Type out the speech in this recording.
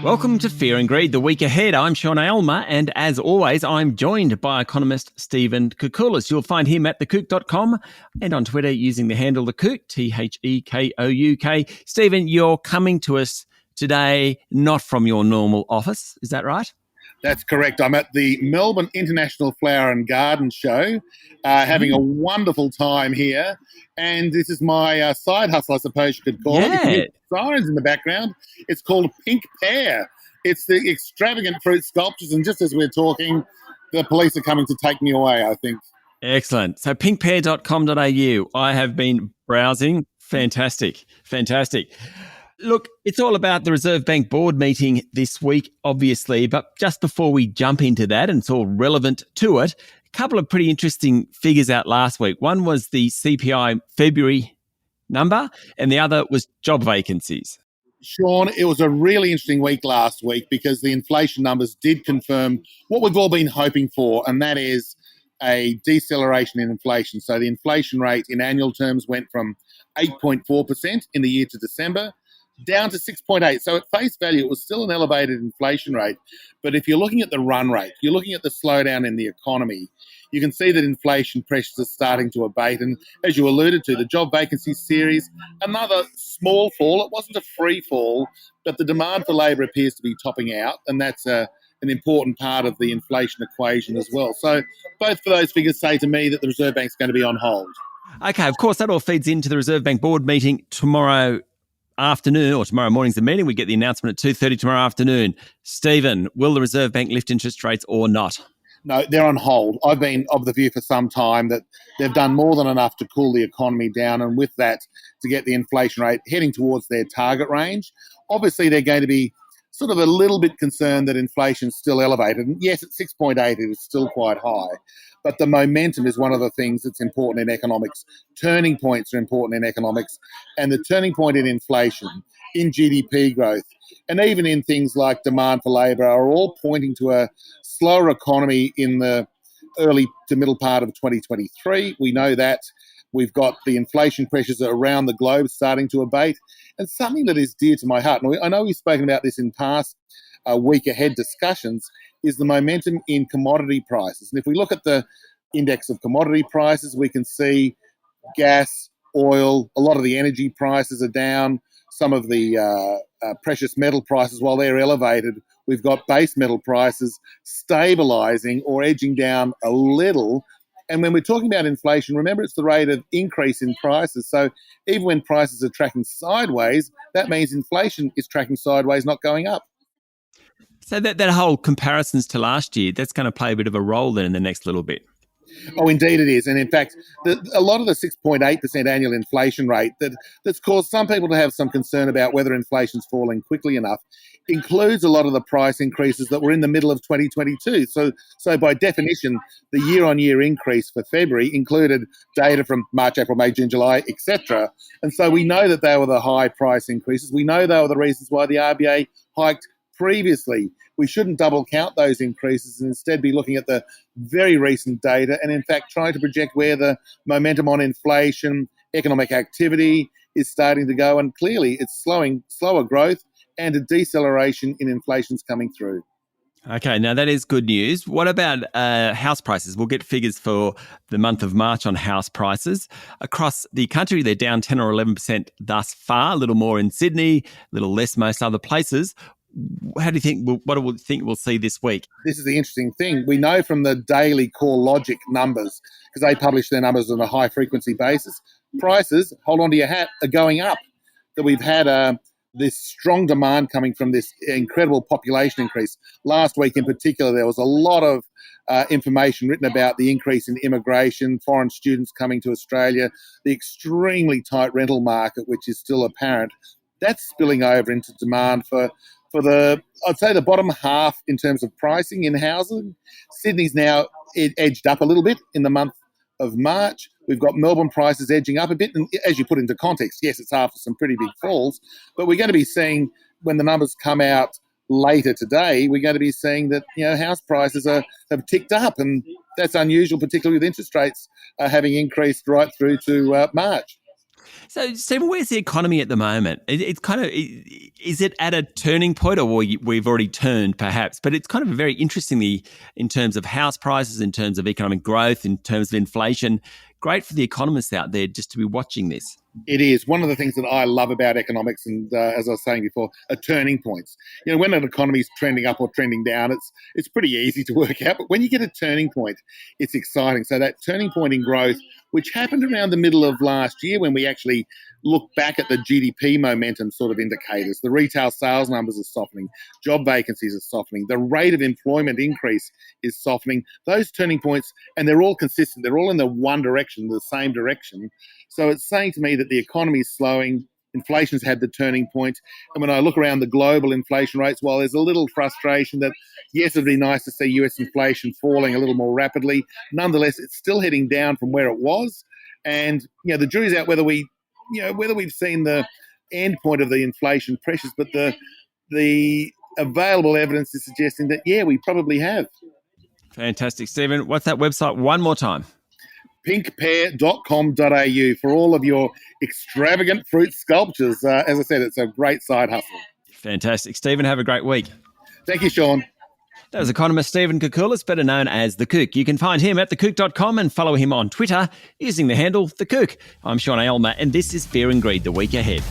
Welcome to Fear and Greed, the week ahead. I'm Sean Aylmer, and as always, I'm joined by economist Stephen Koukoulas. You'll find him at thekouk.com and on Twitter using the handle thekouk, Thekouk. Stephen, you're coming to us today not from your normal office, is that right? That's correct. I'm at the Melbourne International Flower and Garden Show, having a wonderful time here. And this is my side hustle, I suppose you could call it. You can hear sirens in the background. It's called Pink Pear. It's the extravagant fruit sculptures. And just as we're talking, the police are coming to take me away, I think. Excellent. So pinkpear.com.au. I have been browsing. Fantastic. Look, it's all about the Reserve Bank board meeting this week, obviously, but just before we jump into that, and it's all relevant to it, a couple of pretty interesting figures out last week. One was the CPI February number, and the other was job vacancies. Sean, it was a really interesting week last week because the inflation numbers did confirm what we've all been hoping for, and that is a deceleration in inflation. So the inflation rate in annual terms went from 8.4% in the year to December down to 6.8. So at face value, it was still an elevated inflation rate. But if you're looking at the run rate, you're looking at the slowdown in the economy, you can see that inflation pressures are starting to abate. And as you alluded to, the job vacancy series, another small fall. It wasn't a free fall, but the demand for labour appears to be topping out. And that's an important part of the inflation equation as well. So both of those figures say to me that the Reserve Bank's going to be on hold. Okay, of course, that all feeds into the Reserve Bank board meeting tomorrow afternoon, or tomorrow morning's the meeting. We get the announcement at 2:30 tomorrow afternoon. Stephen, will the Reserve Bank lift interest rates or not? No, they're on hold. I've been of the view for some time that they've done more than enough to cool the economy down, and with that, to get the inflation rate heading towards their target range. Obviously, they're going to be sort of a little bit concerned that inflation's still elevated. And yes, at 6.8, it is still quite high. But the momentum is one of the things that's important in economics. Turning points are important in economics. And the turning point in inflation, in GDP growth, and even in things like demand for labour are all pointing to a slower economy in the early to middle part of 2023. We know that. We've got the inflation pressures around the globe starting to abate. And something that is dear to my heart, and I know we've spoken about this in past week ahead discussions, is the momentum in commodity prices. And if we look at the index of commodity prices, we can see gas, oil, a lot of the energy prices are down. Some of the precious metal prices, while they're elevated, we've got base metal prices stabilising or edging down a little. And when we're talking about inflation, remember it's the rate of increase in prices. So even when prices are tracking sideways, that means inflation is tracking sideways, not going up. So that whole comparisons to last year, that's going to play a bit of a role then in the next little bit. Oh, indeed it is. And in fact, a lot of the 6.8% annual inflation rate that's caused some people to have some concern about whether inflation's falling quickly enough includes a lot of the price increases that were in the middle of 2022. So by definition, the year-on-year increase for February included data from March, April, May, June, July, etc. And so we know that they were the high price increases. We know they were the reasons why the RBA hiked previously. We shouldn't double count those increases and instead be looking at the very recent data and, in fact, trying to project where the momentum on inflation, economic activity is starting to go. And clearly it's slower growth and a deceleration in inflation's coming through. Okay, now that is good news. What about house prices? We'll get figures for the month of March on house prices. Across the country, they're down 10 or 11% thus far, a little more in Sydney, a little less most other places. How do you think, what do we think we'll see this week? This is the interesting thing. We know from the daily CoreLogic numbers, because they publish their numbers on a high frequency basis, prices, hold on to your hat, are going up. That we've had this strong demand coming from this incredible population increase. Last week in particular, there was a lot of information written about the increase in immigration, foreign students coming to Australia, the extremely tight rental market, which is still apparent. That's spilling over into demand for I'd say the bottom half in terms of pricing in housing. Sydney's now edged up a little bit in the month of March. We've got Melbourne prices edging up a bit. And as you put into context, yes, it's after some pretty big falls, but we're going to be seeing when the numbers come out later today, we're going to be seeing that, house prices have ticked up. And that's unusual, particularly with interest rates having increased right through to March. So, Stephen, where's the economy at the moment? It's kind of, is it at a turning point, or we've already turned perhaps? But it's kind of very interestingly in terms of house prices, in terms of economic growth, in terms of inflation. Great for the economists out there just to be watching this. It is one of the things that I love about economics, and as I was saying before, are turning points. When an economy is trending up or trending down, it's pretty easy to work out. But when you get a turning point, it's exciting. So that turning point in growth, which happened around the middle of last year, when we actually look back at the GDP momentum sort of indicators, the retail sales numbers are softening, job vacancies are softening, the rate of employment increase is softening. Those turning points, and they're all consistent. They're all in the one direction, the same direction. So it's saying to me that the economy is slowing, inflation's had the turning point. And when I look around the global inflation rates, while there's a little frustration that, yes, it'd be nice to see US inflation falling a little more rapidly, nonetheless, it's still heading down from where it was. And, the jury's out whether we've seen the end point of the inflation pressures, but the available evidence is suggesting that, we probably have. Fantastic. Stephen, what's that website one more time? pinkpear.com.au for all of your extravagant fruit sculptures. As I said, it's a great side hustle. Fantastic. Stephen, have a great week. Thank you, Sean. That was economist Stephen Koukoulas, better known as The Kook. You can find him at thekook.com and follow him on Twitter using the handle The Kook. I'm Sean Aylmer, and this is Fear and Greed, the week ahead.